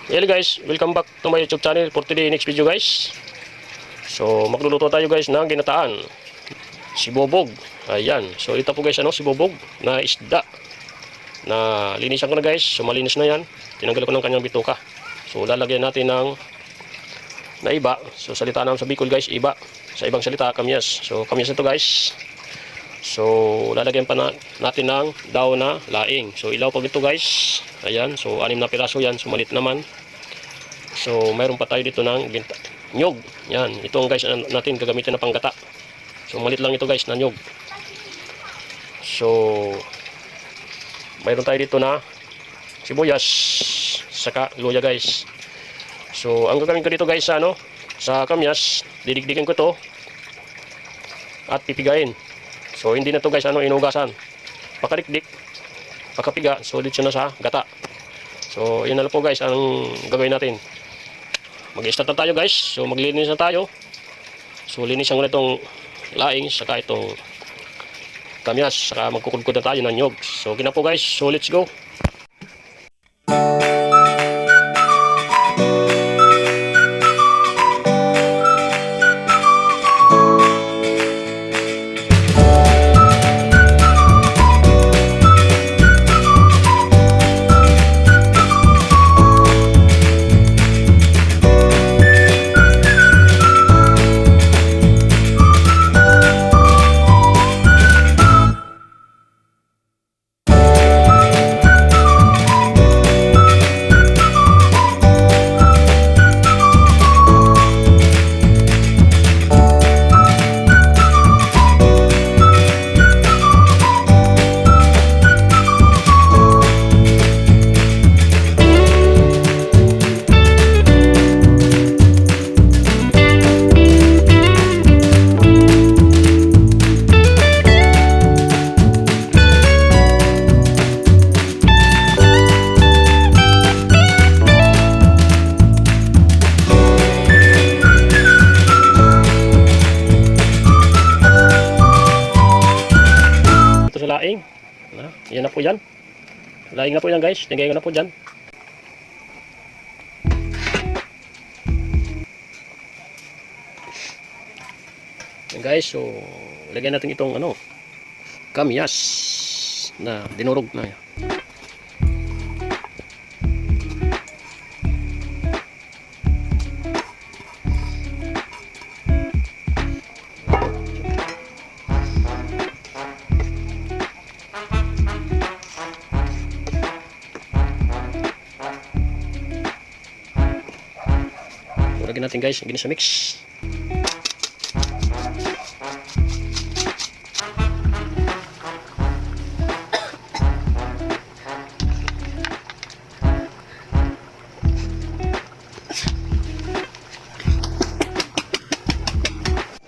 Hello guys, welcome back to my YouTube channel for today next video guys. So magluluto tayo guys ng ginataan sibobog. Ayan, so ito po guys sibobog na isda na linisan ko na guys. So malinis na yan, tinanggal ko ng kanyang bituka. So lalagyan natin ng iba. So salita naman sa Bicol guys, iba. Sa ibang salita, kamyas. So kamyas ito guys. So lalagyan pa natin ng daon na laing. So ilaw po ito guys. Ayan, so 6 na piraso yan. So malit naman. So mayroon pa tayo dito ng nyog. Yan, ito guys natin gagamitin na panggata. So malit lang ito guys na nyog. So mayroon tayo dito na sibuyas saka luya guys. So ang gagawin ko dito guys sa kamyas, didigdigin ko to at pipigain. So hindi na to guys inugasan. Pakadikdik, pakapiga, so dito na sa gata. So yun na lang po guys ang gagawin natin. Mag-start na tayo guys. So maglinis na tayo. So linisan ko na itong laing saka itong kamyas, saka magkukudkod na tayo ng nyog. So gina po guys. So let's go. Laing. Yan na po yan. Laing na po yan guys. Tingay ko na po dyan. Yan guys. So, lagyan natin itong kamyas na dinurog na. Lagyan natin guys, gini sa mix.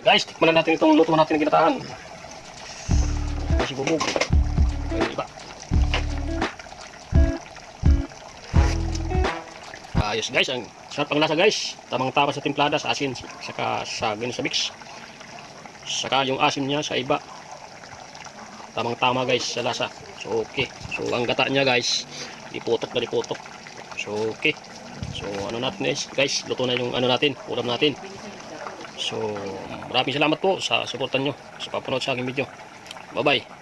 Guys, tikman na natin itong luto natin ng ginataan. Kasi bubog. Ayun iba. Ayos guys, ang sarap ang lasa guys. Tamang-tama sa timplada, sa asin, saka sa sa mix. Saka yung asin niya sa iba. Tamang-tama guys sa lasa. So okay. So ang gata niya guys, liputok na liputok. So okay. So natin guys, luto na yung natin, ulam natin. So maraming salamat po sa suportan nyo, sa papanood sa aking video. Bye bye.